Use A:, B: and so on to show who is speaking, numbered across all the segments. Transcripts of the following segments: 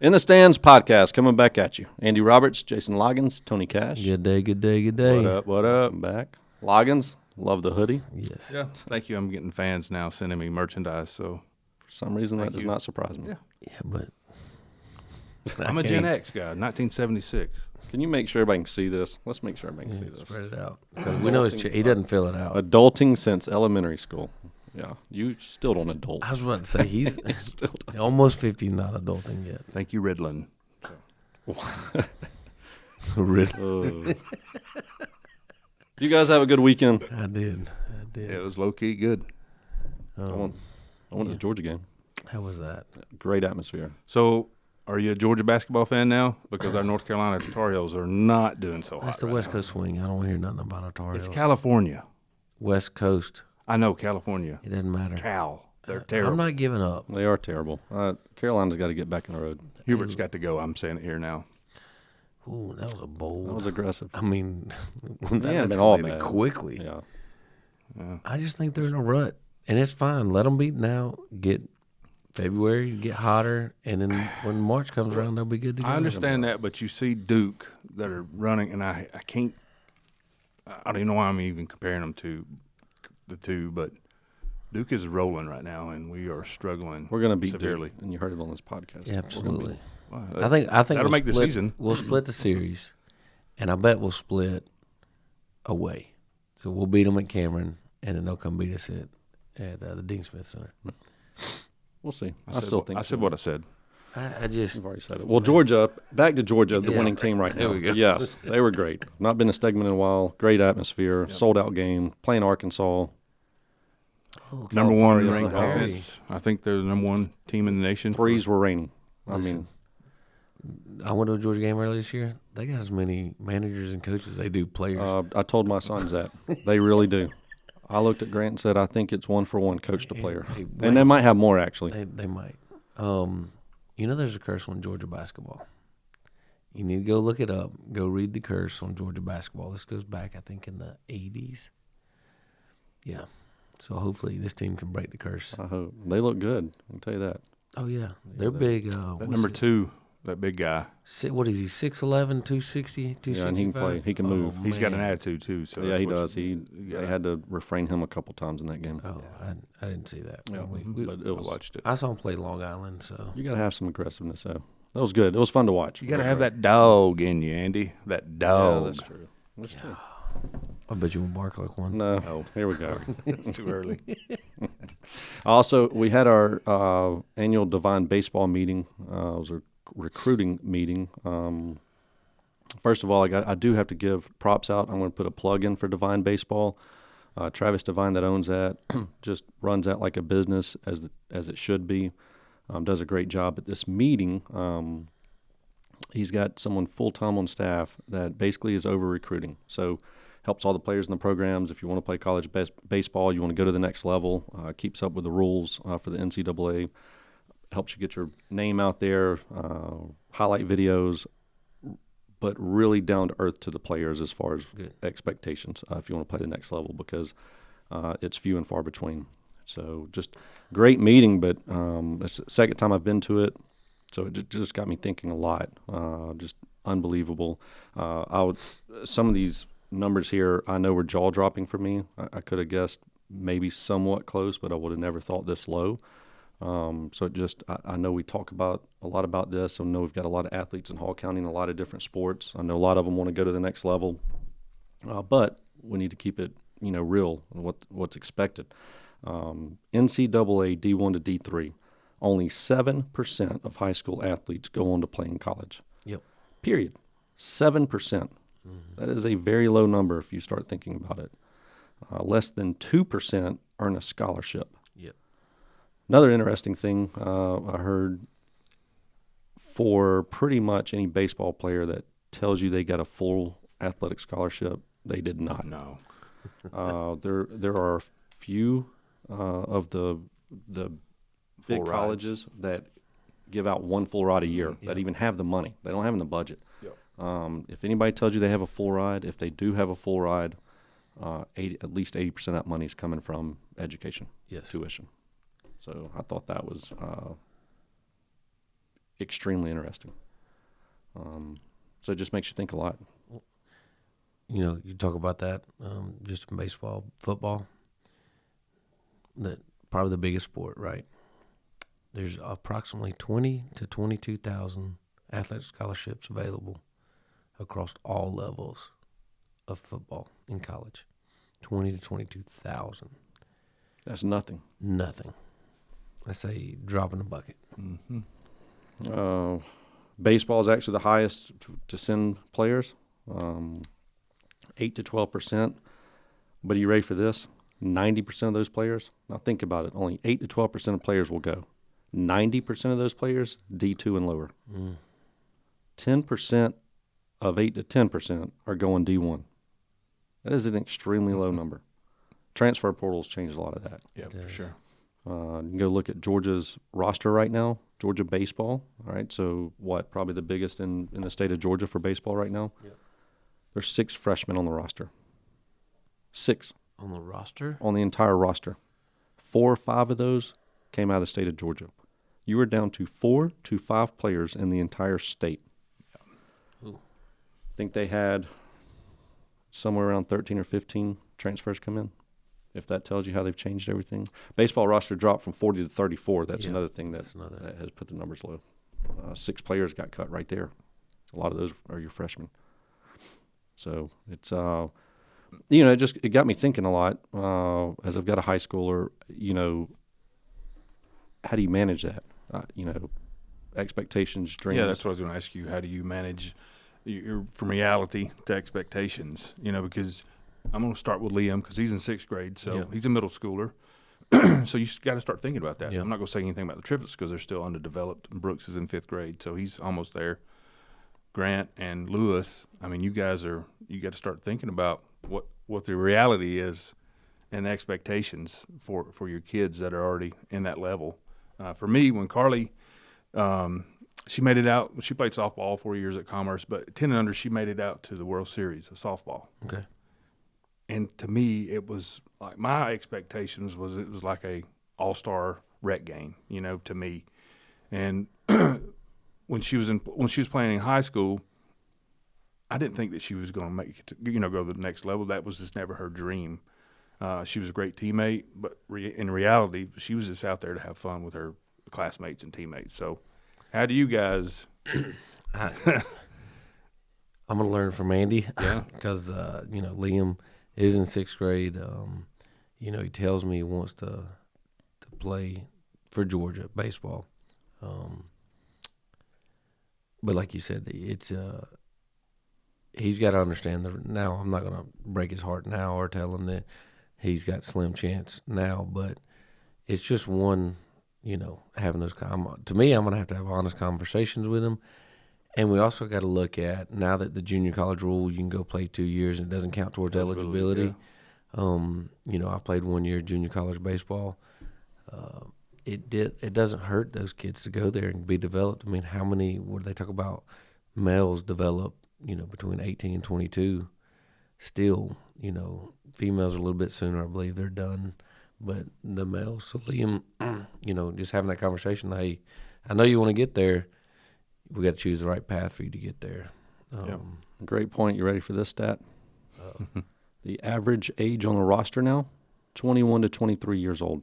A: In the Stands podcast coming back at you. Andy Roberts, Jason Loggins, Tony Cash.
B: Good day, good day, good day.
C: What up, what up?
A: I'm back. Loggins, love the hoodie.
B: Yes.
C: Yeah, thank you. I'm getting fans now sending me merchandise, so
A: For some reason, that
C: Thank
A: does
C: you.
A: not surprise me.
C: Yeah.
B: Yeah, but
C: I'm a Gen X guy, 1976.
A: Can you make sure everybody can see this? Let's make sure everybody can see this.
B: Spread it out. 'Cause we know he doesn't fill it out.
A: Adulting since elementary school. Yeah, you still don't adult.
B: I was about to say he's
A: Still don't.
B: almost 50, not adulting yet.
C: Thank you, Riddlin.
B: Really?
A: You guys have a good weekend.
B: I did.
C: It was low key good.
A: I went to the Georgia game.
B: How was that?
A: Great atmosphere.
C: So, are you a Georgia basketball fan now? Because our North Carolina Tar Heels are not doing so hot.
B: That's the
C: right
B: West
C: now.
B: Coast swing. I don't want to hear nothing about our Tar
C: It's
B: Heels.
C: California.
B: West Coast.
C: I know California.
B: It doesn't matter.
C: Cal. They're terrible.
B: I'm not giving up.
A: They are terrible. Carolina's got to get back in the road.
C: Hubert's got to go. I'm saying it here now.
B: Ooh, that was a bold.
A: That was aggressive.
B: I mean, that
A: Yeah, been all
B: escalated
A: bad.
B: quickly.
A: Yeah.
B: I just think they're in a rut, and it's fine. Let them be now. Get February, get hotter, and then when March comes around, they'll be good to go.
C: I understand that, but you see Duke that are running, and I can't. I don't even know why I'm even comparing them to the two, but Duke is rolling right now, and we are struggling.
A: We're going to beat
C: severely.
A: Duke, and you heard it on this podcast.
B: Yeah, absolutely.
C: Wow,
B: I think
C: that'll
B: we'll
C: make the
B: split,
C: season.
B: We'll split the series, and I bet we'll split away. So we'll beat them at Cameron, and then they'll come beat us at the Dean Smith Center.
A: We'll see.
C: I said what I said.
B: I just
A: I've already said it. Well, Georgia, back to Georgia, the
B: Yeah.
A: winning team right now.
B: There we go.
A: Yes, they were great. Not been to Stegman in a while. Great atmosphere. Sold out game. Playing Arkansas.
C: Number one
A: Calipari,
C: ranked
A: Calipari.
C: offense. I think they're the number one team in the nation.
A: Threes were raining. I
B: Listen.
A: mean,
B: I went to a Georgia game earlier this year. They got as many managers and coaches as they do players.
A: I told my sons that. They really do. I looked at Grant and said, I think it's 1-for-1 coach to player.
B: Hey,
A: And they might have more, actually.
B: They might. You know, there's a curse on Georgia basketball. You need to go look it up. Go read the curse on Georgia basketball. This goes back, I think, in the 80s. Yeah. So hopefully this team can break the curse.
A: I hope. They look good. I can tell you that.
B: Oh, yeah. They're big.
C: That number two, that big guy.
B: What is he, 6'11", 260, 265?
A: Yeah, and he can play. He can move.
C: He's got an
B: man.
C: attitude too. So
A: Yeah,
C: that's
A: he
C: what
A: does.
C: you
A: They
C: gotta-
A: had to refrain him a couple times in that game.
B: Oh, I didn't see that.
A: Yeah,
B: We-
A: but it
C: I
A: was.
C: watched it.
B: I saw him play Long Island, so.
A: You got to have some aggressiveness, though. That was good. It was fun to watch.
C: You got to have that dog in you, Andy. That
A: Yeah,
C: dog.
A: that's true. That's true.
B: I bet you won't bark like one.
A: No.
C: Oh.
A: Here we go.
C: It's too early.
A: Also, we had our annual Divine Baseball meeting. It was a recruiting meeting. First of all, I do have to give props out. I'm going to put a plug in for Divine Baseball. Travis Divine, that owns that, just runs that like a business as it should be. Does a great job at this meeting. He's got someone full-time on staff that basically is over recruiting. So helps all the players in the programs. If you want to play college baseball, you want to go to the next level, keeps up with the rules for the NCAA, helps you get your name out there, highlight videos, but really down to earth to the players as far as
B: Good.
A: expectations if you want to play the next level, because it's few and far between. So just great meeting, but it's the second time I've been to it. So it just got me thinking a lot. Just unbelievable. Some of these numbers here I know were jaw dropping for me. I could have guessed maybe somewhat close, but I would have never thought this low. So I know we talk a lot about this. I know we've got a lot of athletes in Hall County in a lot of different sports. I know a lot of them want to go to the next level, but we need to keep it, real and what's expected. NCAA D1 to D3, only 7% of high school athletes go on to play in college.
B: Yep.
A: Period. 7%. That is a very low number if you start thinking about it. Less than 2% earn a scholarship.
B: Yep.
A: Another interesting thing I heard, for pretty much any baseball player that tells you they got a full athletic scholarship, they did not.
C: No.
A: There are a few of the big
C: Full rides.
A: colleges that give out one full ride a year that even have the money. They don't have it in the budget.
C: Yep.
A: If anybody tells you they have a full ride, if they do have a full ride, at least 80% of that money is coming from education,
B: Yes.
A: tuition. So I thought that was extremely interesting. So it just makes you think a lot.
B: You know, you talk about that, just in baseball, football, that probably the biggest sport, right? There's approximately 20 to 22,000 athletic scholarships available across all levels of football in college. 20 to 22,000.
A: That's nothing.
B: Nothing. That's a drop in the bucket.
C: Mm-hmm.
A: Baseball is actually the highest to send players, 8 to 12%. But are you ready for this? 90% of those players, now think about it, only 8 to 12% of players will go. 90% of those players, D2 and lower. 10% of 8 to 10% are going D1. That is an extremely low number. Transfer portals changed a lot of that.
C: Yeah, for
B: does.
C: sure.
A: You can go look at Georgia's roster right now, Georgia baseball. All right, so what? Probably the biggest in the state of Georgia for baseball right now.
B: Yep.
A: There's 6 freshmen on the roster. 6
B: On the roster?
A: on the entire roster. 4 or 5 of those came out of the state of Georgia. You were down to 4 to 5 players in the entire state.
B: Ooh.
A: I think they had somewhere around 13 or 15 transfers come in. If that tells you how they've changed everything. Baseball roster dropped from 40 to 34. That's
B: Yeah,
A: another thing that has put the numbers low. 6 players got cut right there. A lot of those are your freshmen. So it's it got me thinking a lot. As I've got a high schooler, how do you manage that? Expectations, dreams.
C: Yeah, that's what I was going to ask you. How do you manage from reality to expectations? Because I'm going to start with Liam because he's in 6th grade, so
B: Yeah.
C: he's a middle schooler. So you got to start thinking about that.
B: Yeah.
C: I'm not going to say anything about the triplets because they're still underdeveloped. Brooks is in 5th grade, so he's almost there. Grant and Lewis, I mean, you got to start thinking about what the reality is and the expectations for your kids that are already in that level. For me, when Carly, she made it out. She played softball 4 years at Commerce, but 10 and under, she made it out to the World Series of softball.
B: Okay.
C: And to me, it was like my expectations was it was like a all-star rec game, to me. And when she was playing in high school, I didn't think that she was going to make it to, go to the next level. That was just never her dream. She was a great teammate, but in reality, she was just out there to have fun with her classmates and teammates. So, how do you guys?
B: I'm going to learn from Andy.
C: Yeah.
B: Because, Liam is in 6th grade. He tells me he wants to play for Georgia baseball. But like you said, it's he's got to understand now. I'm not going to break his heart now or tell him that he's got slim chance now, but it's just one, having those. To me, I'm going to have honest conversations with him. And we also got to look at, now that the junior college rule, you can go play 2 years and it doesn't count towards eligibility.
C: Yeah.
B: I played 1 year junior college baseball. It doesn't hurt those kids to go there and be developed. I mean, how many, what do they talk about, males develop, between 18 and 22 still, females are a little bit sooner, I believe they're done. But the males, so Liam, just having that conversation, hey, I know you want to get there. We got to choose the right path for you to get there.
A: Great point. You ready for this stat? The average age on the roster now, 21 to 23 years old.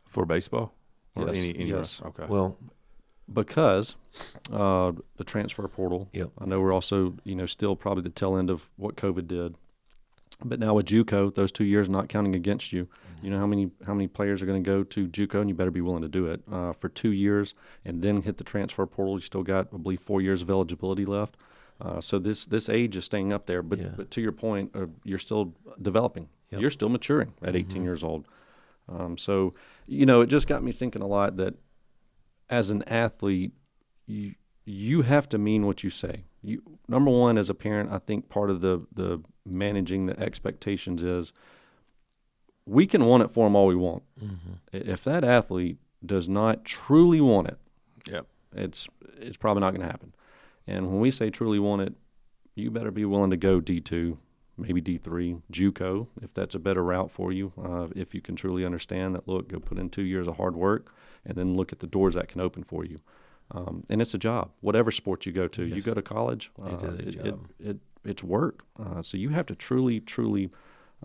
C: For baseball? Or
A: Yes,
C: any
A: yes.
C: Okay.
B: Well,
A: Because the transfer portal.
B: Yep.
A: I know we're also, still probably the tail end of what COVID did. But now with JUCO, those 2 years not counting against you, you know how many players are going to go to JUCO, and you better be willing to do it for 2 years, and then hit the transfer portal. You still got, I believe, 4 years of eligibility left. So this age is staying up there. But to your point, you're still developing.
B: Yep.
A: You're still maturing at 18 years old. So it just got me thinking a lot that as an athlete, you have to mean what you say. Number one, as a parent, I think part of the managing the expectations is we can want it for them all we want.
B: mm-hmm.
A: If that athlete does not truly want it,
C: Yep.
A: it's probably not going to happen. And when we say truly want it, you better be willing to go D2, maybe D3, JUCO, if that's a better route for you. If you can truly understand that, look, go put in 2 years of hard work and then look at the doors that can open for you. And it's a job. Whatever sport you go to, you
B: Yes.
A: go to college.
B: It is a job.
A: It's work. So you have to truly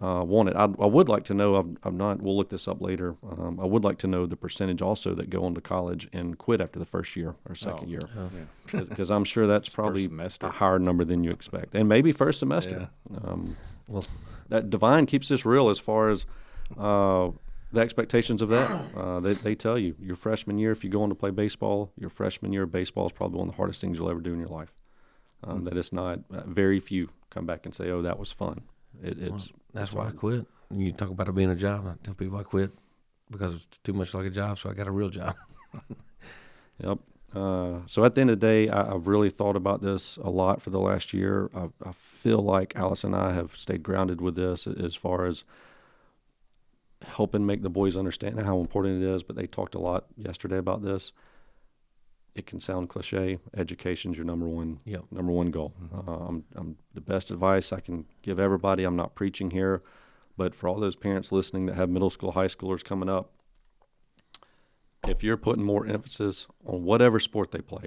A: want it. I would like to know. I'm not. We'll look this up later. I would like to know the percentage also that go on to college and quit after the first year or second year,
B: Oh.
C: Yeah.
A: because I'm sure that's
C: First
A: probably
C: semester.
A: a higher number than you expect, and maybe first semester.
B: Well,
A: That Divine keeps this real as far as the expectations of that. They tell you your freshman year, if you go on to play baseball, your freshman year of baseball is probably one of the hardest things you'll ever do in your life. That it's not. Very few come back and say, "Oh, that was fun." It's
B: that's
A: it's
B: why I
A: hard.
B: quit. And you talk about it being a job. I tell people I quit because it's too much like a job, so I got a real job.
A: Yep. So at the end of the day, I've really thought about this a lot for the last year. I feel like Alice and I have stayed grounded with this as far as helping make the boys understand how important it is. But they talked a lot yesterday about this. It can sound cliche. Education's your number one
B: Yep.
A: goal. I'm the best advice I can give everybody. I'm not preaching here, but for all those parents listening that have middle school, high schoolers coming up, if you're putting more emphasis on whatever sport they play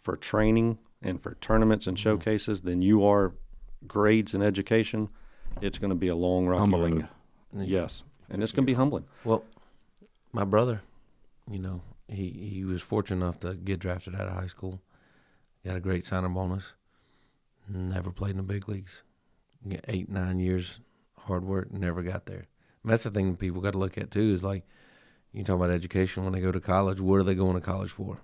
A: for training and for tournaments and showcases than you are grades and education, it's going to be a long, rocky
C: Humbling.
A: road. Yes, and it's going to be humbling.
B: Well, my brother, he was fortunate enough to get drafted out of high school. Got a great signing bonus. Never played in the big leagues. 8, 9 years hard work, never got there. And that's the thing people got to look at too. Is like you talk about education when they go to college. What are they going to college for?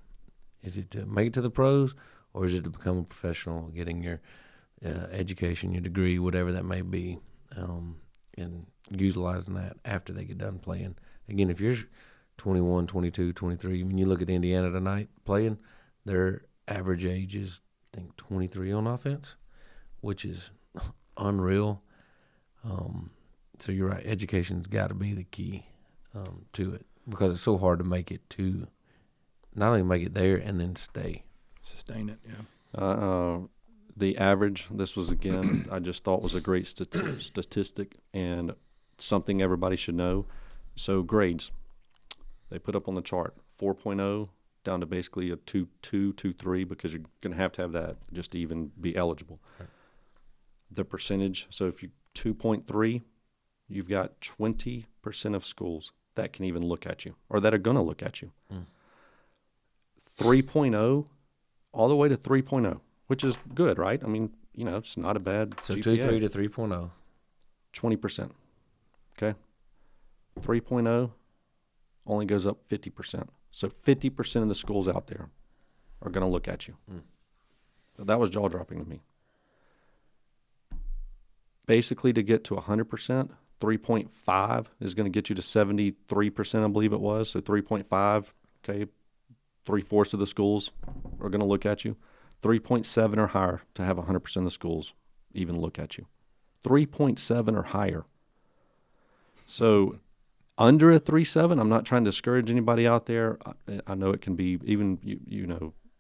B: Is it to make it to the pros, or is it to become a professional, getting your education, your degree, whatever that may be, and utilizing that after they get done playing? Again, if you're 21, 22, 23, when you look at Indiana tonight playing, their average age is, I think, 23 on offense, which is unreal. So you're right. Education's got to be the key to it, because it's so hard to make it to not only make it there and then stay.
C: Sustain it, yeah.
A: The average, this was again, I just thought was a great statistic and something everybody should know. So grades, they put up on the chart 4.0 down to basically a 2.2, 2.3, because you're going to have that just to even be eligible.
B: Right.
A: The percentage, so if you 2.3, you've got 20% of schools that can even look at you or that are going to look at you. 3.0 all the way to 3.0, which is good, right? I mean, it's not a bad
B: So
A: GPA.
B: 2.3 to 3.0.
A: 20%. Okay. 3.0 only goes up 50%. So 50% of the schools out there are going to look at you. So that was jaw-dropping to me. Basically, to get to 100%, 3.5 is going to get you to 73%, I believe it was. So 3.5, okay, 3/4 of the schools are going to look at you. 3.7 or higher to have 100% of the schools even look at you. 3.7 or higher. So under a 3.7, I'm not trying to discourage anybody out there. I know it can be even,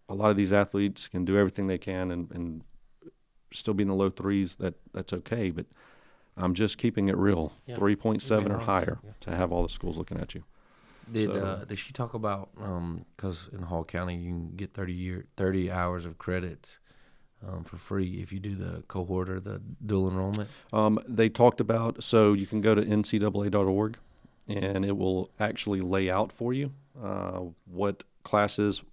A: a lot of these athletes can do everything they can and still be in the low threes. That's okay, but I'm just keeping it real.
B: Yeah.
A: 3.7
B: Being
A: or
B: honest,
A: higher
B: yeah.
A: to have all the schools looking at you.
B: Did she talk about, because in Hall County you can get 30 hours of credits for free if you do the cohort or the dual enrollment?
A: They talked about, so you can go to ncaa.org and it will actually lay out for you what classes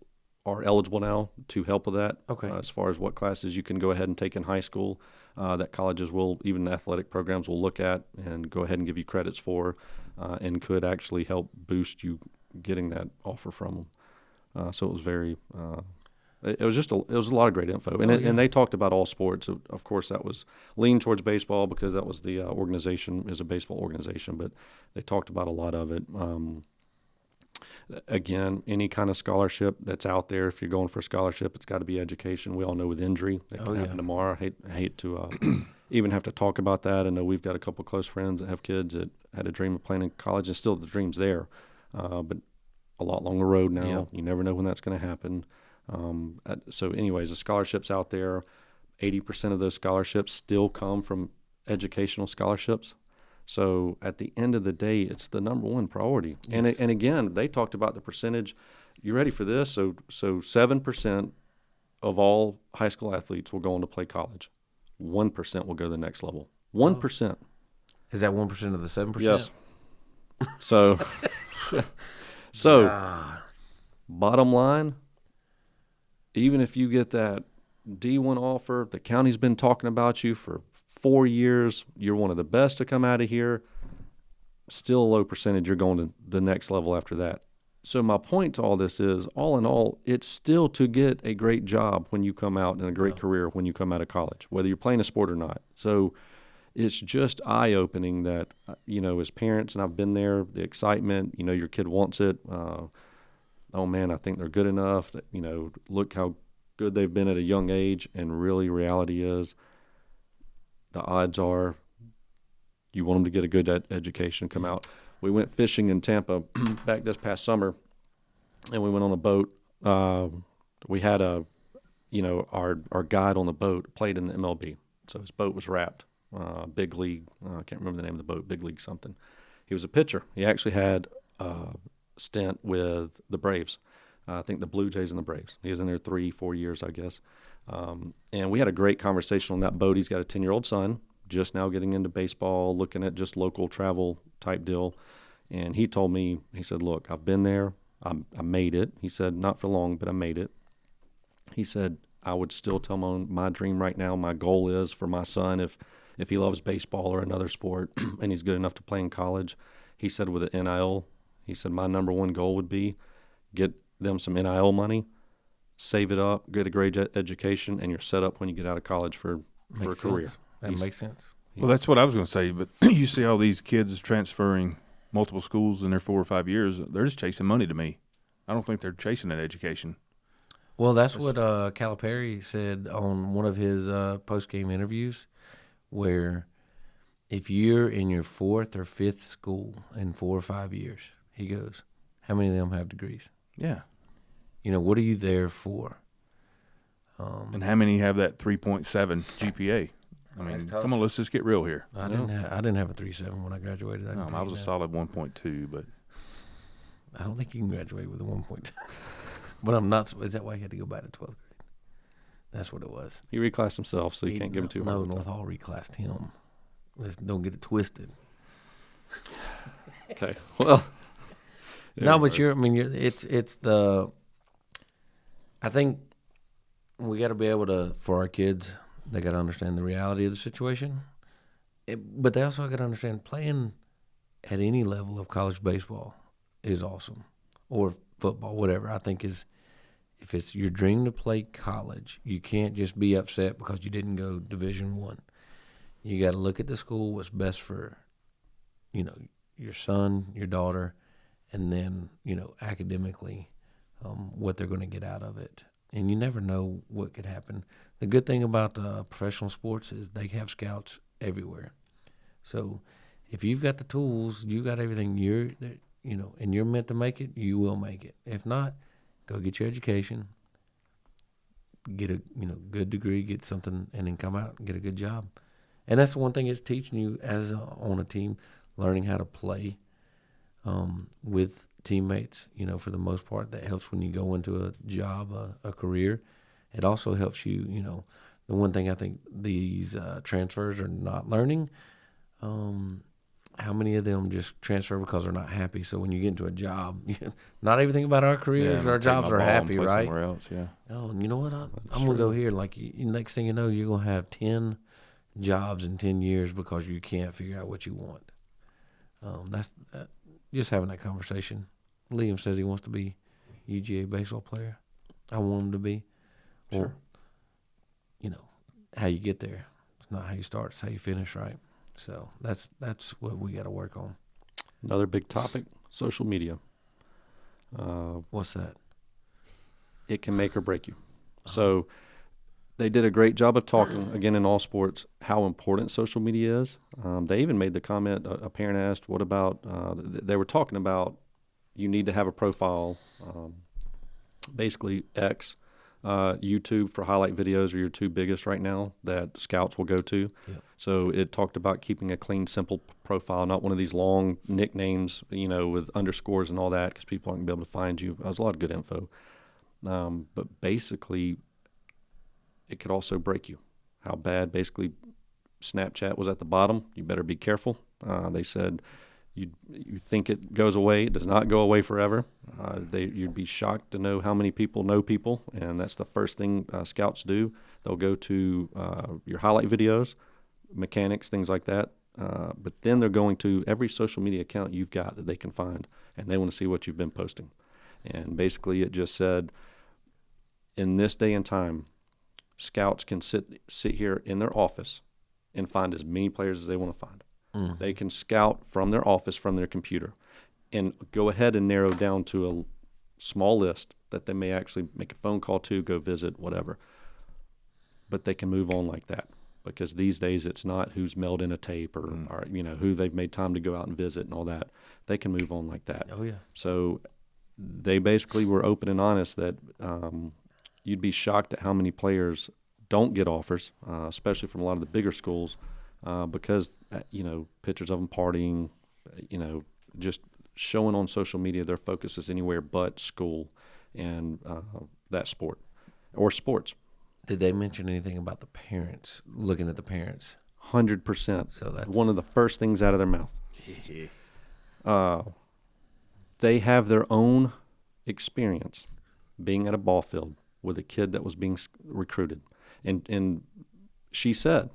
A: are eligible now to help with that.
B: Okay.
A: As far as what classes you can go ahead and take in high school, that colleges will, even athletic programs will look at and go ahead and give you credits for, and could actually help boost you getting that offer from them. So it was very, it was a lot of great info. And, and they talked about all sports. Of course, that was leaned towards baseball because that was the organization, is a baseball organization, but they talked about a lot of it. Again, any kind of scholarship that's out there, if you're going for a scholarship, it's got to be education. We all know with injury that can happen tomorrow. I hate to even have to talk about that. I know we've got a couple close friends that have kids that had a dream of playing in college, and still the dream's there, but a lot along the road now.
B: Yeah.
A: You never know when that's going to happen. So anyways, the scholarships out there, 80% of those scholarships still come from educational scholarships. So at the end of the day, it's the number one priority.
B: Yes.
A: And again, they talked about the percentage. you ready for this? So 7% of all high school athletes will go on to play college. 1% will go to the next level. 1%.
B: Is that 1% of the 7%?
A: Yes. So, bottom line, even if you get that D1 offer, the county's been talking about you for 4 years, you're one of the best to come out of here, still a low percentage, you're going to the next level after that. So my point to all this is, all in all, it's still to get a great job when you come out and a great career when you come out of college, whether you're playing a sport or not. So it's just eye-opening that, as parents, and I've been there, the excitement, your kid wants it. Oh, man, I think they're good enough. That, look how good they've been at a young age. And really reality is the odds are you want them to get a good education and come out. We went fishing in Tampa back this past summer, and we went on a boat. We had our guide on the boat played in the MLB. So his boat was wrapped. Big league. I can't remember the name of the boat. Big league something. He was a pitcher. He actually had a stint with the Braves. I think the Blue Jays and the Braves. He was in there 3-4 years, I guess. And we had a great conversation on that boat. He's got a 10-year-old son, just now getting into baseball, looking at just local travel type deal. And he told me, he said, look, I've been there. I made it. He said, not for long, but I made it. He said, I would still tell my dream right now, my goal is for my son, if he loves baseball or another sport and he's good enough to play in college, he said with an NIL, he said my number one goal would be get them some NIL money, save it up, get a great education, and you're set up when you get out of college for a career.
B: That makes sense.
C: Well, that's what I was going to say. But you see all these kids transferring multiple schools in their 4 or 5 years. They're just chasing money to me. I don't think they're chasing that education.
B: Well, that's what Calipari said on one of his post-game interviews, where if you're in your 4th or 5th school in 4 or 5 years, he goes, how many of them have degrees?
C: Yeah.
B: What are you there for?
C: And how many have that 3.7 GPA? I mean,
B: That's tough.
C: come on, let's just get real here.
B: I didn't have a 3.7 when I graduated.
C: I was a solid 1.2, but
B: I don't think you can graduate with a 1.2. But I'm not. Is that why he had to go back to 12th grade? That's what it was.
A: He reclassed himself, so you can't give him too hard.
B: No, North Hall reclassed him. Don't get it twisted.
A: Okay, well.
B: No, but it's the. I think we got to be able to, for our kids, they got to understand the reality of the situation. But they also got to understand playing at any level of college baseball is awesome, or football, whatever. I think if it's your dream to play college, you can't just be upset because you didn't go Division I. You got to look at the school, what's best for, your son, your daughter, and then, academically, what they're going to get out of it. And you never know what could happen. The good thing about professional sports is they have scouts everywhere. So if you've got the tools, you got everything, and you're meant to make it, you will make it. If not, go get your education, get a good degree, get something, and then come out and get a good job. And that's the one thing it's teaching you on a team, learning how to play with teammates. For the most part, that helps when you go into a job, a career. It also helps you. The one thing I think these transfers are not learning. How many of them just transfer because they're not happy? So when you get into a job, not everything about our careers, our jobs are happy, right?
C: Somewhere else, yeah.
B: Oh, and you know what? I'm going to go here. Like, next thing you know, you're going to have 10 jobs in 10 years because you can't figure out what you want. That's just having that conversation. Liam says he wants to be UGA baseball player. I want him to be. Well,
A: Sure.
B: How you get there. It's not how you start, it's how you finish, right? So that's what we got to work on.
A: Another big topic, social media.
B: What's that?
A: It can make or break you. So they did a great job of talking, again, in all sports, how important social media is. They even made the comment, a parent asked, what about, they were talking about you need to have a profile, basically X, YouTube for highlight videos are your two biggest right now that scouts will go to.
B: Yep.
A: So it talked about keeping a clean, simple profile, not one of these long nicknames, with underscores and all that, because people aren't going to be able to find you. There's a lot of good info. But basically, it could also break you. How bad? Basically, Snapchat was at the bottom. You better be careful. They said you think it goes away. It does not go away forever. You'd be shocked to know how many people know people, and that's the first thing scouts do. They'll go to your highlight videos, mechanics, things like that. But then they're going to every social media account you've got that they can find, and they want to see what you've been posting. And basically, it just said, in this day and time, scouts can sit here in their office and find as many players as they want to find. They can scout from their office, from their computer, and go ahead and narrow down to a small list that they may actually make a phone call to, go visit, whatever. But they can move on like that, because these days it's not who's mailed in a tape or who they've made time to go out and visit and all that. They can move on like that.
B: Oh, yeah.
A: So they basically were open and honest that you'd be shocked at how many players don't get offers, especially from a lot of the bigger schools, because, pictures of them partying, just showing on social media their focus is anywhere but school and that sport or sports.
B: Did they mention anything about the parents, looking at the parents?
A: 100%.
B: So that's
A: one of the first things out of their mouth. They have their own experience being at a ball field with a kid that was being recruited. And she said,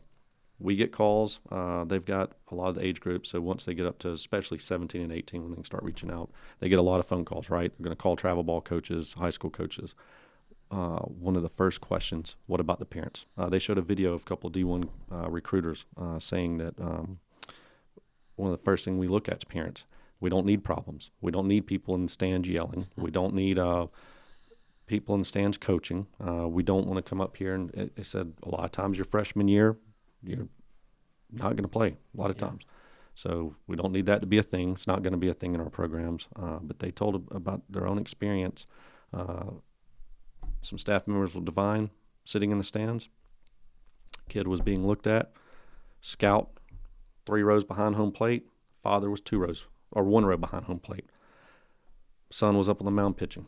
A: we get calls. They've got a lot of the age groups. So once they get up to especially 17 and 18, when they can start reaching out, they get a lot of phone calls, right? They're going to call travel ball coaches, high school coaches. One of the first questions, what about the parents? They showed a video of a couple of D1 recruiters saying that one of the first things we look at is parents. We don't need problems. We don't need people in the stands yelling. We don't need people in the stands coaching. We don't want to come up here and they said a lot of times your freshman year, you're not going to play a lot of times. So we don't need that to be a thing. It's not going to be a thing in our programs. But they told about their own experience. Some staff members with Divine sitting in the stands. Kid was being looked at. Scout 3 rows behind home plate. Father was 2 rows or 1 row behind home plate. Son was up on the mound pitching.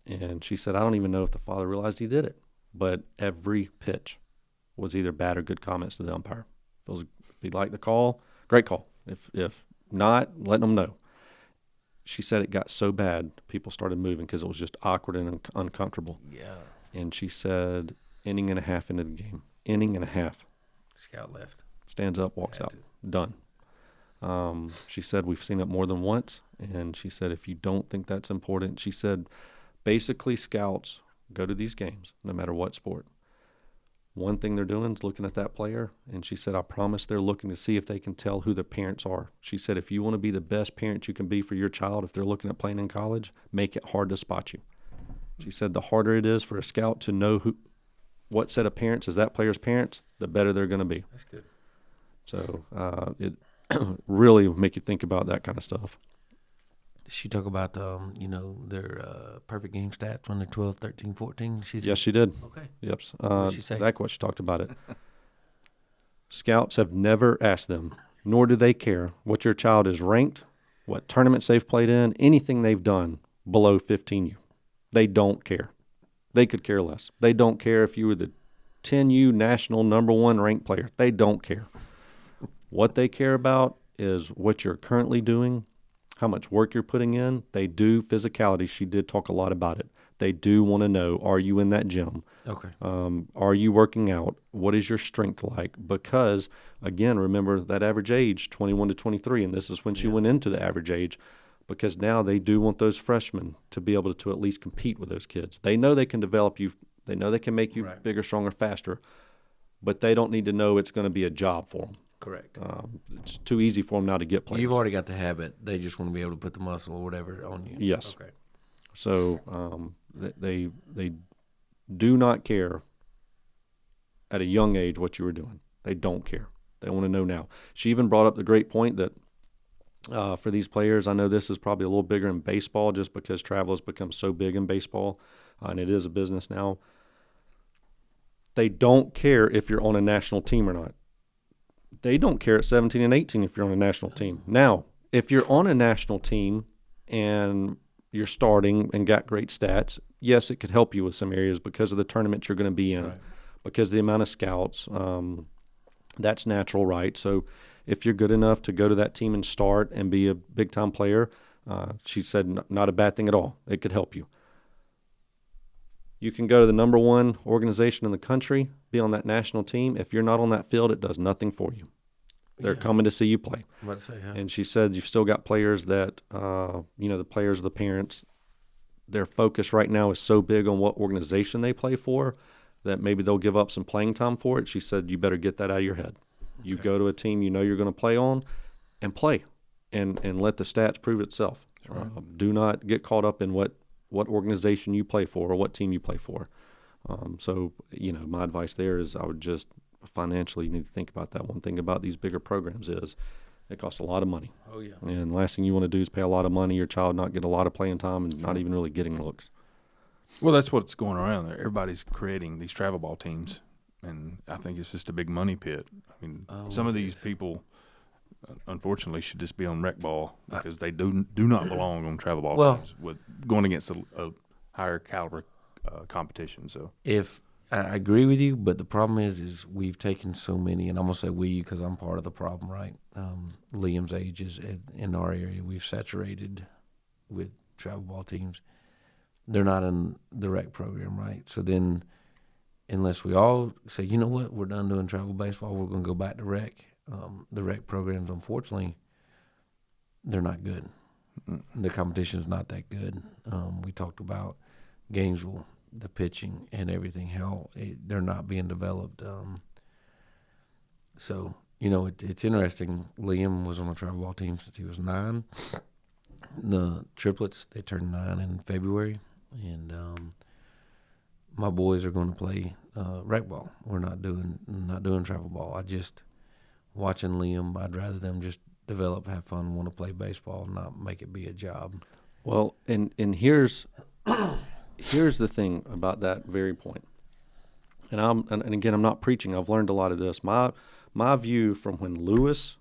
A: And she said, I don't even know if the father realized he did it. But every pitch was either bad or good comments to the umpire. If he liked the call, great call. If not, letting them know. She said it got so bad, people started moving because it was just awkward and uncomfortable.
B: Yeah.
A: And she said, inning and a half into the game. Inning and a half.
B: Scout left.
A: Stands up, walks out. Done. She said, we've seen it more than once. And she said, if you don't think that's important, she said, basically scouts go to these games, no matter what sport. One thing they're doing is looking at that player, and she said, I promise they're looking to see if they can tell who the parents are. She said, if you want to be the best parent you can be for your child, if they're looking at playing in college, make it hard to spot you. She said, the harder it is for a scout to know what set of parents is that player's parents, the better they're going to be.
B: That's good.
A: So it really will make you think about that kind of stuff.
B: Did she talk about, their perfect game stats when they're 12, 13, 14?
A: Yes, she did.
B: Okay.
A: Yep.
B: What did she say?
A: Exactly what she talked about it. Scouts have never asked them, nor do they care, what your child is ranked, what tournaments they've played in, anything they've done below 15U. They don't care. They could care less. They don't care if you were the 10U national #1 ranked player. They don't care. What they care about is what you're currently doing, how much work you're putting in. They do physicality. She did talk a lot about it. They do want to know, are you in that gym?
B: Okay.
A: Are you working out? What is your strength like? Because, again, remember that average age, 21 to 23, and this is when she went into the average age, because now they do want those freshmen to be able to at least compete with those kids. They know they can develop you. They know they can make you bigger, stronger, faster, but they don't need to know it's going to be a job for them.
B: Correct.
A: It's too easy for them now to get players.
B: You've already got the habit. They just want to be able to put the muscle or whatever on you.
A: Yes.
B: Okay.
A: So they do not care at a young age what you were doing. They don't care. They want to know now. She even brought up the great point that for these players, I know this is probably a little bigger in baseball just because travel has become so big in baseball, and it is a business now. They don't care if you're on a national team or not. They don't care at 17 and 18 if you're on a national team. Now, if you're on a national team and you're starting and got great stats, yes, it could help you with some areas because of the tournament you're going to be in,
B: Right.
A: because of the amount of scouts. That's natural, right? So if you're good enough to go to that team and start and be a big-time player, she said not a bad thing at all. It could help you. You can go to the number one organization in the country, be on that national team. If you're not on that field, it does nothing for you. They're
B: Yeah.
A: coming to see you play.
B: I'm about to say,
A: And she said you've still got players that, the players, the parents, their focus right now is so big on what organization they play for that maybe they'll give up some playing time for it. She said you better get that out of your head. You go to a team you know you're going to play on and play and let the stats prove itself. Do not get caught up in what organization you play for or what team you play for. So my advice there is I would just financially need to think about that. One thing about these bigger programs is it costs a lot of money.
B: oh yeah,
A: And the last thing you want to do is pay a lot of money, your child not get a lot of playing time and not even really getting looks.
C: Well, that's what's going around there. Everybody's creating these travel ball teams, and I think it's just a big money pit. I mean, some of these people, unfortunately, should just be on rec ball because they do not belong on travel ball teams with going against a higher caliber competition. So
B: if I agree with you, but the problem is we've taken so many, and I'm gonna say we because I'm part of the problem, right? Liam's age is in our area. We've saturated with travel ball teams. They're not in the rec program, right? So then, unless we all say, you know what, we're done doing travel baseball, we're gonna go back to rec. The rec programs, unfortunately, they're not good. The competition's not that good. We talked about Gainesville, the pitching and everything, how they're not being developed. So, it's interesting. Liam was on a travel ball team since he was 9. The triplets, they turned 9 in February. And my boys are going to play rec ball. We're not doing travel ball. Watching Liam, I'd rather them just develop, have fun, want to play baseball, not make it be a job.
A: Well, and here's the thing about that very point. And again, I'm not preaching. I've learned a lot of this. My view from when Lewis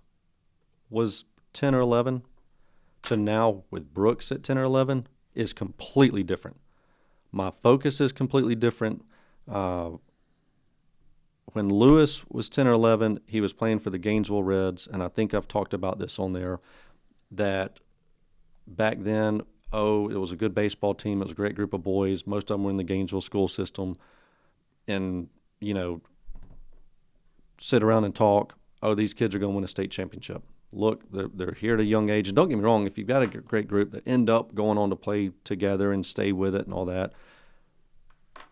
A: was 10 or 11 to now with Brooks at 10 or 11 is completely different. My focus is completely different. When Lewis was 10 or 11, he was playing for the Gainesville Reds, and I think I've talked about this on there, that back then, it was a good baseball team. It was a great group of boys. Most of them were in the Gainesville school system. And, sit around and talk, these kids are going to win a state championship. Look, they're here at a young age. And don't get me wrong, if you've got a great group that end up going on to play together and stay with it and all that,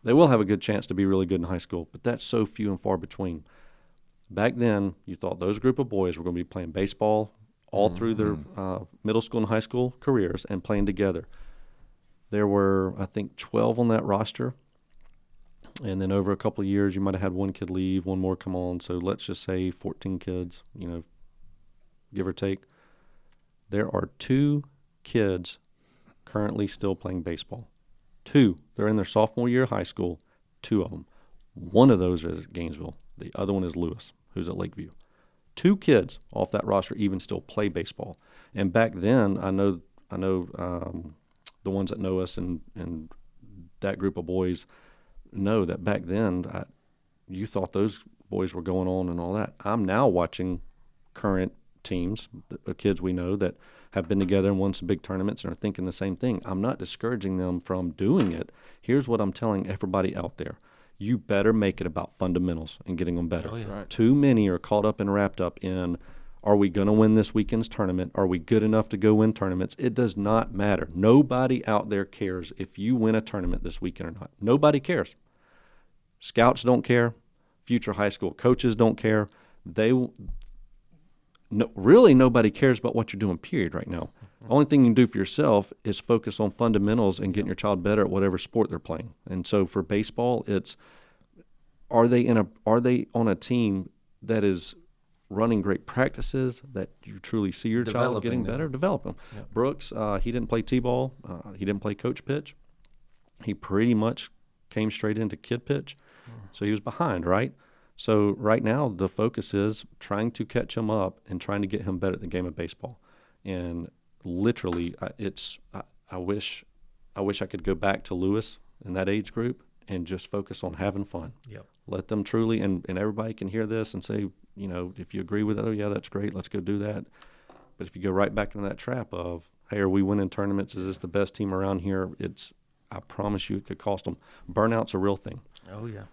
A: they will have a good chance to be really good in high school. But that's so few and far between. Back then, you thought those group of boys were going to be playing baseball all through their middle school and high school careers and playing together. There were, I think, 12 on that roster. And then over a couple of years, you might have had one kid leave, one more come on. So let's just say 14 kids, give or take. There are 2 kids currently still playing baseball. 2. They're in their sophomore year of high school, 2 of them. One of those is at Gainesville. The other one is Lewis, who's at Lakeview. 2 kids off that roster even still play baseball. And back then, I know the ones that know us and that group of boys know that back then you thought those boys were going on and all that. I'm now watching current teams, the kids we know that have been together and won some big tournaments and are thinking the same thing. I'm not discouraging them from doing it. Here's what I'm telling everybody out there. You better make it about fundamentals and getting them better.
B: Oh, yeah.
C: Right.
A: Too many are caught up and wrapped up in, are we going to win this weekend's tournament? Are we good enough to go win tournaments? It does not matter. Nobody out there cares if you win a tournament this weekend or not. Nobody cares. Scouts don't care. Future high school coaches don't care. Really nobody cares about what you're doing, period, right now. The only thing you can do for yourself is focus on fundamentals and getting your child better at whatever sport they're playing. And so for baseball, it's are they on a team that is running great practices, that you truly see your child
B: Developing
A: getting
B: them.
A: better, develop them.
B: Yep.
A: Brooks, he didn't play T-ball. He didn't play coach pitch. He pretty much came straight into kid pitch. So he was behind, right? So right now the focus is trying to catch him up and trying to get him better at the game of baseball. And literally, I wish I could go back to Lewis in that age group and just focus on having fun.
B: Yep.
A: Let them truly, and everybody can hear this and say, you know, if you agree with it, oh yeah, that's great, let's go do that. But if you go right back into that trap of, hey, are we winning tournaments? Is this the best team around here? I promise you, it could cost them. Burnout's a real thing.
B: Oh yeah.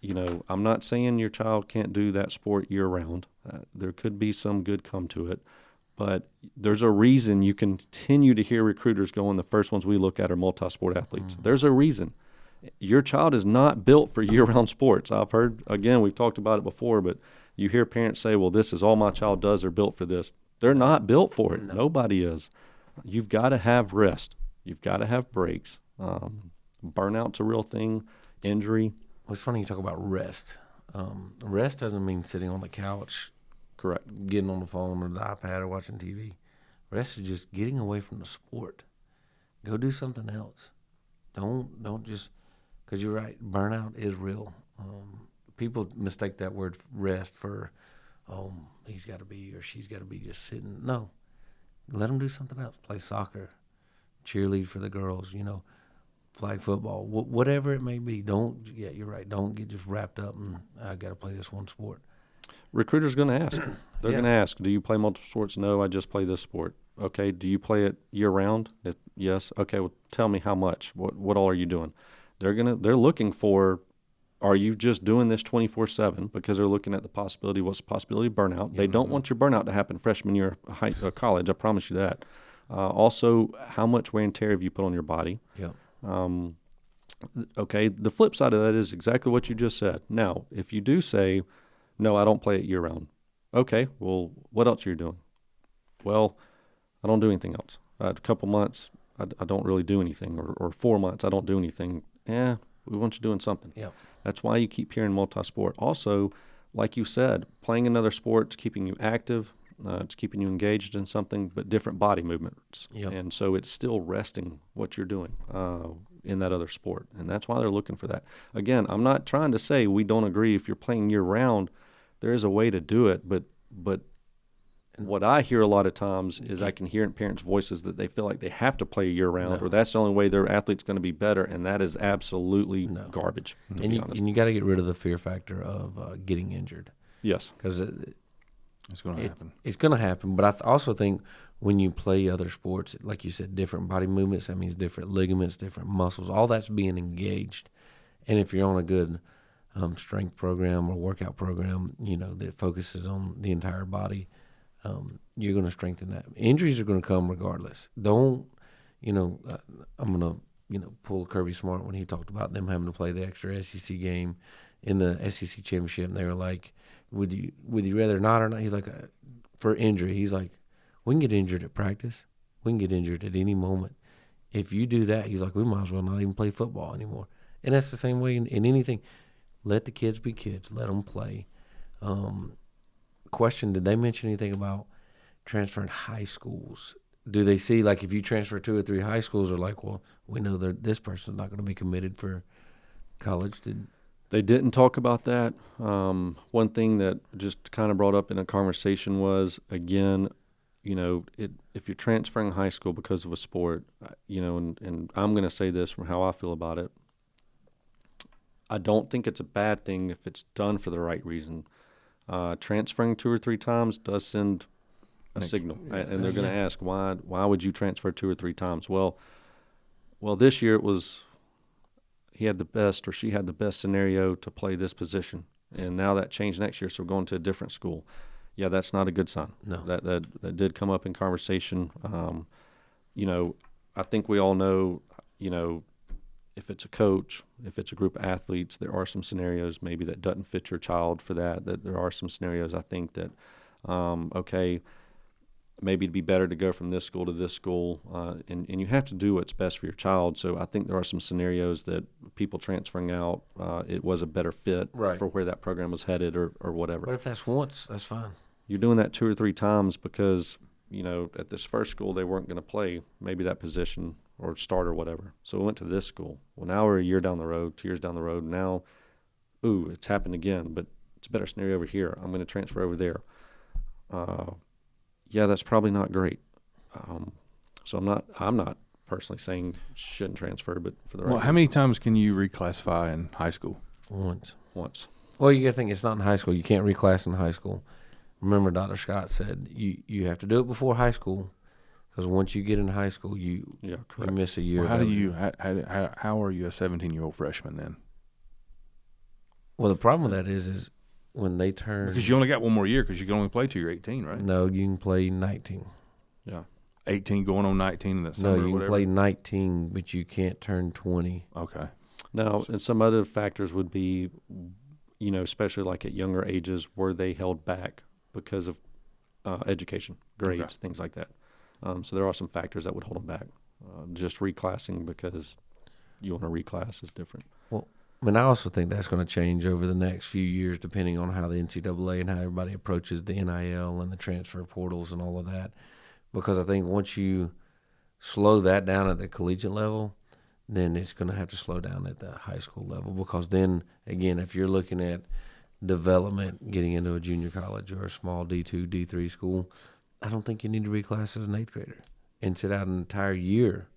A: You know, I'm not saying your child can't do that sport year round. There could be some good come to it, but there's a reason you continue to hear recruiters going, the first ones we look at are multi-sport athletes. There's a reason. Your child is not built for year-round sports. I've heard, again, we've talked about it before, but you hear parents say, well, this is all my child does. They're built for this. They're not built for it.
B: No.
A: Nobody is. You've got to have rest. You've got to have breaks. Burnout's a real thing. Injury.
B: Well, it's funny you talk about rest. Rest doesn't mean sitting on the couch,
A: Correct.
B: getting on the phone or the iPad or watching TV. Rest is just getting away from the sport. Go do something else. Don't just, because you're right, burnout is real. People mistake that word rest for, oh, he's got to be or she's got to be just sitting. No, let them do something else. Play soccer, cheerlead for the girls, you know, flag football, whatever it may be. You're right. Don't get just wrapped up and I got to play this one sport.
A: Recruiter's going to ask. They're
B: Yeah.
A: going to ask, do you play multiple sports? No, I just play this sport. Okay, do you play it year-round? Yes. Okay, well, tell me how much. What all are you doing? They're looking for, are you just doing this 24/7? Because they're looking at the possibility. What's the possibility of burnout? They don't want your burnout to happen freshman year of college. I promise you that. Also, how much wear and tear have you put on your body?
B: Yep.
A: Okay, the flip side of that is exactly what you just said. Now, if you do say, no, I don't play it year-round. Okay, well, what else are you doing? Well, I don't do anything else. A couple months, I don't really do anything, or 4 months, I don't do anything. Yeah, we want you doing something.
B: Yep.
A: That's why you keep hearing multi-sport. Also, like you said, playing another sport is keeping you active. It's keeping you engaged in something, but different body movements.
B: Yep.
A: And so it's still resting what you're doing in that other sport. And that's why they're looking for that. Again, I'm not trying to say we don't agree if you're playing year-round. There is a way to do it, but what I hear a lot of times is I can hear in parents' voices that they feel like they have to play year-round,
B: No.
A: or that's the only way their athlete's going to be better, and that is absolutely
B: No.
A: garbage, to
B: And
A: be
B: you,
A: honest.
B: and you got to get rid of the fear factor of getting injured,
A: Yes.
B: because
C: It's going to happen.
B: it's going to happen. But I also think when you play other sports, like you said, different body movements, that means different ligaments, different muscles, all that's being engaged. And if you're on a good strength program or workout program, you know, that focuses on the entire body, you're going to strengthen that. Injuries are going to come regardless. Don't, I'm going to, pull Kirby Smart when he talked about them having to play the extra SEC game in the SEC championship. And they were like, would you rather not or not? He's like, for injury, he's like, we can get injured at practice. We can get injured at any moment. If you do that, he's like, we might as well not even play football anymore. And that's the same way in anything. Let the kids be kids. Let them play. Question, did they mention anything about transferring high schools? Do they see, like, if you transfer 2 or 3 high schools, are like, well, we know that this person's not going to be committed for college?
A: They didn't talk about that. One thing that just kind of brought up in a conversation was, again, if you're transferring high school because of a sport, and I'm going to say this from how I feel about it, I don't think it's a bad thing if it's done for the right reason. Transferring 2 or 3 times does send a signal, and they're going to ask, why would you transfer 2 or 3 times? Well, this year it was he had the best or she had the best scenario to play this position, and now that changed next year, so we're going to a different school. Yeah, that's not a good sign.
B: No.
A: That did come up in conversation. I think we all know, if it's a coach, if it's a group of athletes, there are some scenarios maybe that doesn't fit your child for that there are some scenarios I think that, maybe it'd be better to go from this school to this school, and you have to do what's best for your child. So I think there are some scenarios that people transferring out, it was a better fit
B: Right.
A: for where that program was headed or whatever.
B: But if that's once, that's fine.
A: You're doing that 2 or 3 times because, at this first school they weren't going to play maybe that position or start or whatever. So we went to this school. Well, now we're a year down the road, 2 years down the road. Now ooh, it's happened again, but it's a better scenario over here. I'm going to transfer over there. Yeah, that's probably not great. So I'm not personally saying shouldn't transfer, but for the right
C: Well, how many
A: reason.
C: times can you reclassify in high school?
B: Once.
A: Once.
B: Well, you got to think it's not in high school. You can't reclass in high school. Remember, Dr. Scott said you have to do it before high school, because once you get in high school, you
A: Yeah, correct.
B: miss a year.
C: Well,
B: of
C: how are you a 17-year-old freshman then?
B: Well, the problem with that is when they turn.
C: Because you only got one more year because you can only play till you're 18, right?
B: No, you can play 19.
A: Yeah.
C: 18 going on 19 in the
B: No,
C: summer or
B: you can
C: whatever?
B: play 19, but you can't turn 20.
C: Okay.
A: Now, and some other factors would be, especially like at younger ages, were they held back because of education, grades, things like that. So there are some factors that would hold them back. Just reclassing because you want to reclass is different.
B: I mean, I also think that's going to change over the next few years, depending on how the NCAA and how everybody approaches the NIL and the transfer portals and all of that. Because I think once you slow that down at the collegiate level, then it's going to have to slow down at the high school level. Because then, again, if you're looking at development, getting into a junior college or a small D2, D3 school, I don't think you need to reclass as an eighth grader and sit out an entire year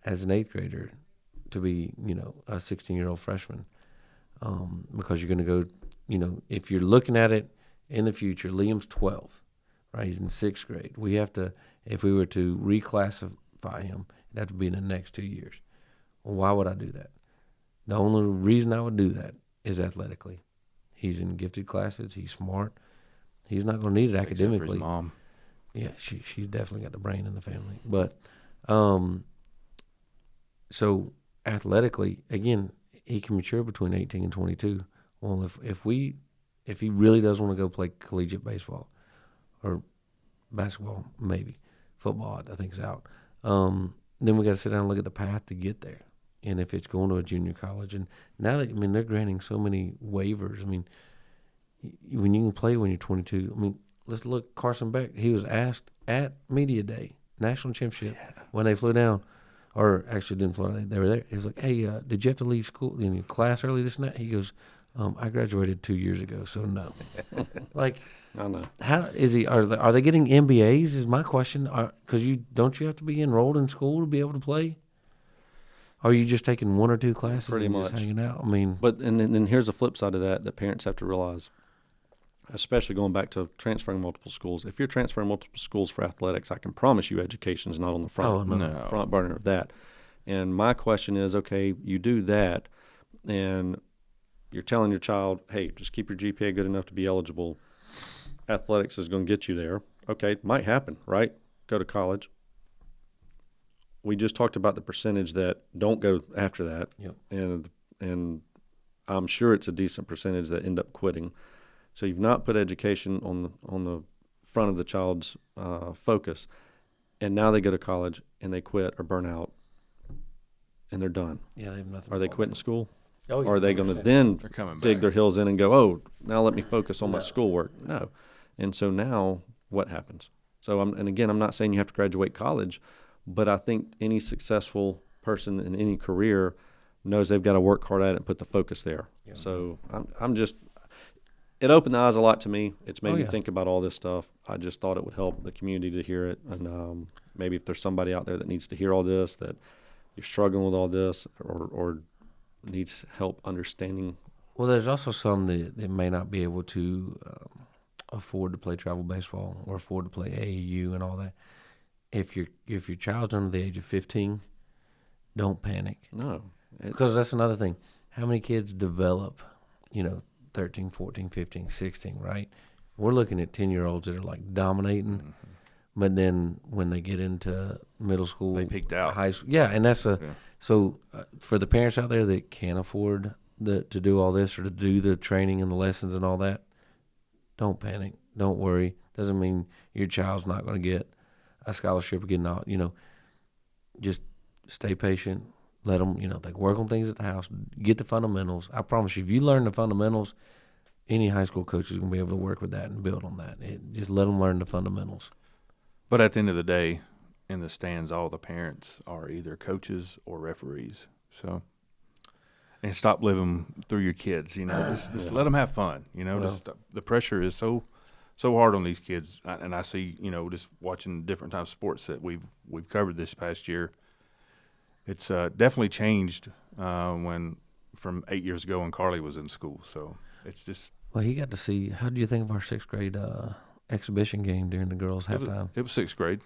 B: as an eighth grader to be, a 16-year-old freshman. Because you're going to go, if you're looking at it in the future, Liam's 12, right? He's in sixth grade. We have to, if we were to reclassify him, it'd have to be in the next 2 years. Well, why would I do that? The only reason I would do that is athletically. He's in gifted classes. He's smart. He's not going to need it
C: Except for his
B: academically.
C: mom.
B: Yeah, she's definitely got the brain in the family. But so athletically, again, he can mature between 18 and 22. Well, if he really does want to go play collegiate baseball or basketball, maybe football, I think is out. Then we got to sit down and look at the path to get there. And if it's going to a junior college, and now that they're granting so many waivers. I mean, when you can play when you're 22. I mean, let's look Carson Beck. He was asked at Media Day, National Championship, when they flew down, or actually didn't fly down. They were there. He was like, "Hey, did you have to leave school in your class early this and that?" He goes, "I graduated 2 years ago, so no." Like,
A: I know.
B: how is he? Are they getting MBAs? Is my question. Because don't you have to be enrolled in school to be able to play? Or are you just taking one or two classes
A: Pretty
B: and
A: much.
B: just hanging out? I mean,
A: But and then here's the flip side of that parents have to realize, especially going back to transferring multiple schools. If you're transferring multiple schools for athletics, I can promise you education is not on the front
C: no.
A: front burner of that. And my question is, okay, you do that, and you're telling your child, hey, just keep your GPA good enough to be eligible. Athletics is going to get you there. Okay, it might happen, right? Go to college. We just talked about the percentage that don't go after that,
B: Yep.
A: and I'm sure it's a decent percentage that end up quitting. So you've not put education on the front of the child's focus, and now they go to college and they quit or burn out, and they're done.
B: yeah, they have nothing.
A: Are they
B: for
A: quitting
B: them.
A: school?
B: Oh, yeah,
A: Or are they going to
B: 100%.
A: then
C: They're coming
A: dig
C: back.
A: their heels in and go, oh, now let me focus on my
B: No.
A: schoolwork? No. And so now what happens? So and again, I'm not saying you have to graduate college, but I think any successful person in any career knows they've got to work hard at it and put the focus there.
B: Yeah.
A: So I'm just, it opened the eyes a lot to me. It's made
B: Oh,
A: me
B: yeah.
A: think about all this stuff. I just thought it would help the community to hear it. And maybe if there's somebody out there that needs to hear all this, that you're struggling with all this or needs help understanding.
B: Well, there's also some that may not be able to afford to play travel baseball or afford to play AAU and all that. If your child's under the age of 15, don't panic,
A: No.
B: because that's another thing. How many kids develop, 13, 14, 15, 16, right? We're looking at 10-year-olds that are like dominating,
C: Mhm.
B: but then when they get into middle school,
C: They peaked out.
B: high school, yeah, and that's
C: Yeah.
B: so for the parents out there that can't afford to do all this or to do the training and the lessons and all that, don't panic. Don't worry. Doesn't mean your child's not going to get a scholarship or getting out. Just stay patient. Let them, they work on things at the house. Get the fundamentals. I promise you, if you learn the fundamentals, any high school coach is going to be able to work with that and build on that. Just let them learn the fundamentals.
C: But at the end of the day, in the stands, all the parents are either coaches or referees. So and stop living through your kids. Just let them have fun. The pressure is so hard on these kids, and I see just watching different types of sports that we've covered this past year. It's definitely changed from 8 years ago when Carly was in school. So it's just.
B: Well, he got to see. How do you think of our 6th grade exhibition game during the girls' halftime?
C: It was 6th grade.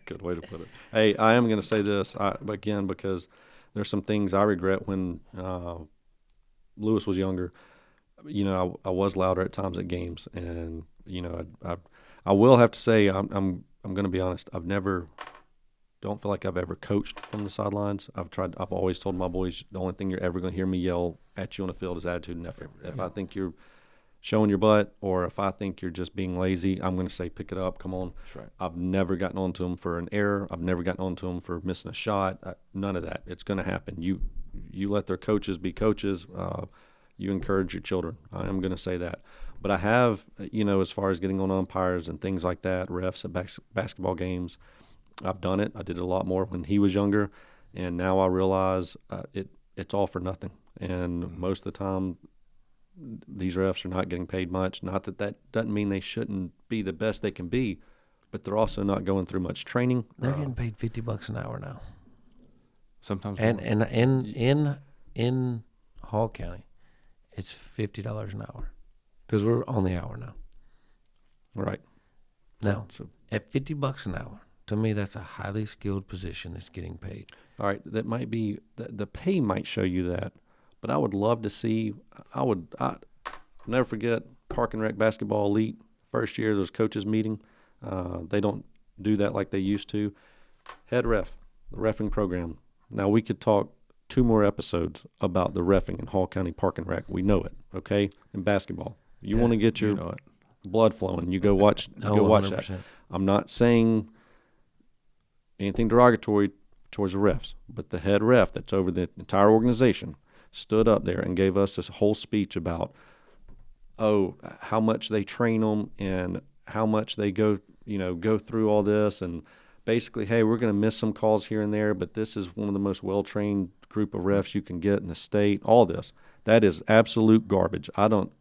A: Good way to put it. Hey, I am going to say this again because there's some things I regret when Lewis was younger. I was louder at times at games, and I will have to say I'm going to be honest. Don't feel like I've ever coached from the sidelines. I've always told my boys the only thing you're ever going to hear me yell at you on the field is attitude and effort. If I think you're showing your butt, or if I think you're just being lazy, I'm going to say, pick it up, come on.
C: That's right.
A: I've never gotten on to them for an error. I've never gotten on to them for missing a shot. None of that. It's going to happen. You let their coaches be coaches. You encourage your children. I am going to say that. But I have, as far as getting on umpires and things like that, refs at basketball games, I've done it. I did it a lot more when he was younger, and now I realize it's all for nothing. And most of the time, these refs are not getting paid much. Not that doesn't mean they shouldn't be the best they can be, but they're also not going through much training.
B: They're getting paid $50 an hour now.
C: Sometimes.
B: And in Hall County, it's $50 an hour because we're on the hour now.
A: Right.
B: Now,
A: So,
B: at $50 an hour, to me, that's a highly skilled position that's getting paid.
A: all right, that might be the pay might show you that, but I would love to see. I'll never forget Park and Rec Basketball Elite first year. There was coaches meeting. They don't do that like they used to. Head ref, the reffing program. Now we could talk 2 more episodes about the reffing in Hall County Park and Rec. We know it, okay? In basketball, you want to get your blood flowing. You go watch. Go watch
B: 100%.
A: that. I'm not saying anything derogatory towards the refs, but the head ref that's over the entire organization stood up there and gave us this whole speech about how much they train them and how much they go through all this, and basically, hey, we're going to miss some calls here and there, but this is one of the most well-trained group of refs you can get in the state. All this, that is absolute garbage. I don't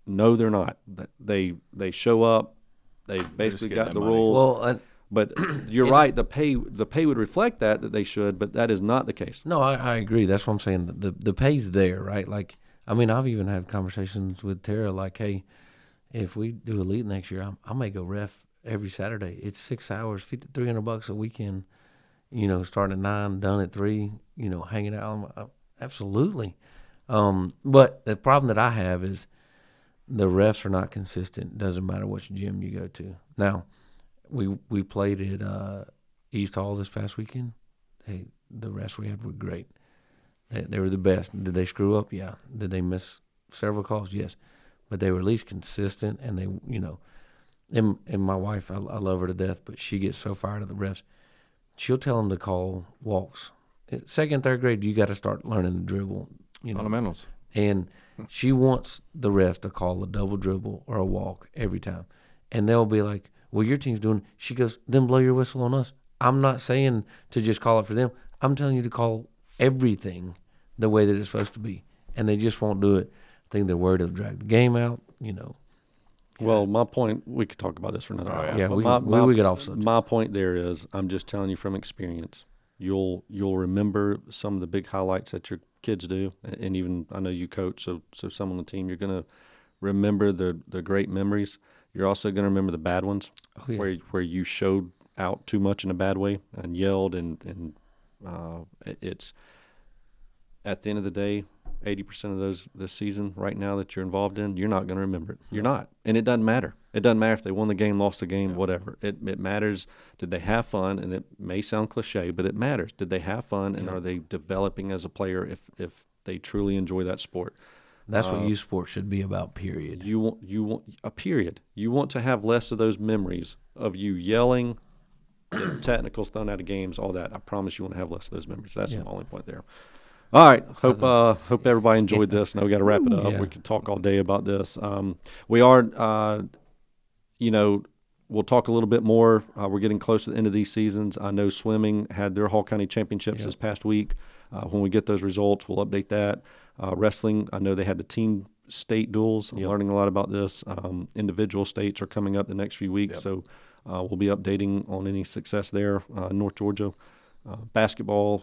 A: know, they're not. They show up, they basically got the rules.
B: Well,
A: but you're right. The pay would reflect that they should, but that is not the case.
B: no, I agree. That's what I'm saying. The pay's there, right? Like, I mean, I've even had conversations with Tara, like, hey, if we do Elite next year, I may go ref every Saturday. It's 6 hours, $300 a weekend. Starting at 9, done at 3. Hanging out. Absolutely. But the problem that I have is the refs are not consistent. Doesn't matter which gym you go to. Now, we played at East Hall this past weekend. The refs we had were great. They were the best. Did they screw up? Yeah. Did they miss several calls? Yes. But they were at least consistent, and they, and my wife, I love her to death, but she gets so fired at the refs. She'll tell them to call walks. 2nd, 3rd grade, you got to start learning to dribble.
C: Fundamentals.
B: And she wants the ref to call a double dribble or a walk every time. And they'll be like, well, your team's doing. She goes, then blow your whistle on us. I'm not saying to just call it for them. I'm telling you to call everything the way that it's supposed to be. And they just won't do it. I think they're worried it'll drag the game out,
A: Well, my point, we could talk about this for another hour.
B: Yeah,
A: But
B: we get off subject.
A: My point there is, I'm just telling you from experience. You'll remember some of the big highlights that your kids do, and even I know you coach, so some on the team, you're going to remember the great memories. You're also going to remember the bad ones, where you showed out too much in a bad way and yelled, and it's at the end of the day, 80% of those this season right now that you're involved in, you're not going to remember it. You're not. And it doesn't matter. It doesn't matter if they won the game, lost the game, whatever. It matters. Did they have fun? And it may sound cliche, but it matters. Did they have fun, and are they developing as a player if they truly enjoy that sport?
B: That's what youth sports should be about, period.
A: You want a period. You want to have less of those memories of you yelling, technicals thrown out of games, all that. I promise you want to have less of those memories. That's my only point there. All right. Hope everybody enjoyed this. Now we got to wrap it up.
B: Yeah.
A: We could talk all day about this. We are, we'll talk a little bit more. We're getting close to the end of these seasons. I know swimming had their Hall County Championships this past week. When we get those results, we'll update that. Wrestling, I know they had the team state duels. I'm learning a lot about this. Individual states are coming up the next few weeks, so we'll be updating on any success there in North Georgia. Basketball,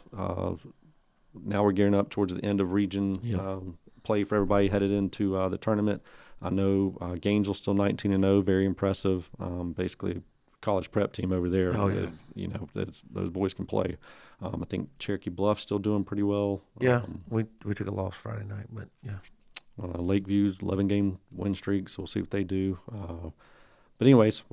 A: now we're gearing up towards the end of region play for everybody headed into the tournament. I know Gainesville's still 19-0, very impressive. Basically, college prep team over there.
B: Oh, yeah.
A: You know, those boys can play. I think Cherokee Bluff's still doing pretty well.
B: Yeah, we took a loss Friday night, but yeah.
A: Lakeview's 11-game win streak, so we'll see what they do. But anyways,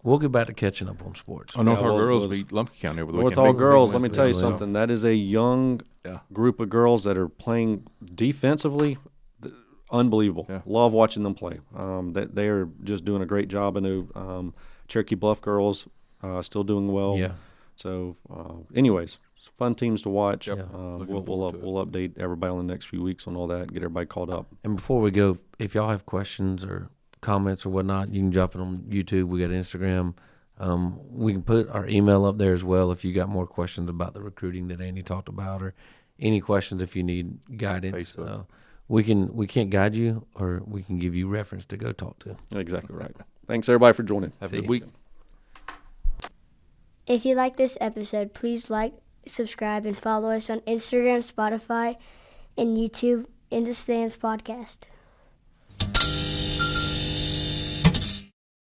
B: We'll get back to catching up on sports.
C: Oh, North
A: Yeah,
C: All
A: well,
C: Girls
A: it was-
C: beat Lumpkin County over the
A: North
C: weekend.
A: All
C: Big-
A: Girls,
C: big
A: let me
C: win.
A: tell you
C: Yeah.
A: something. That is a young
C: Yeah.
A: group of girls that are playing defensively. Unbelievable.
C: Yeah.
A: Love watching them play. They are just doing a great job. I know Cherokee Bluff girls still doing well.
B: Yeah.
A: So, anyways, it's fun teams to watch.
C: Yep.
A: We'll
C: Looking forward to it.
A: we'll update everybody in the next few weeks on all that and get everybody caught up.
B: And before we go, if y'all have questions or comments or whatnot, you can drop it on YouTube. We got Instagram. We can put our email up there as well if you got more questions about the recruiting that Andy talked about, or any questions if you need guidance.
C: Facebook.
B: We can't guide you, or we can give you reference to go talk to.
A: Exactly right. Thanks everybody for joining.
C: Have
B: See
C: a good
B: ya.
C: week.
D: If you like this episode, please like, subscribe, and follow us on Instagram, Spotify, and YouTube, In the Stands Podcast.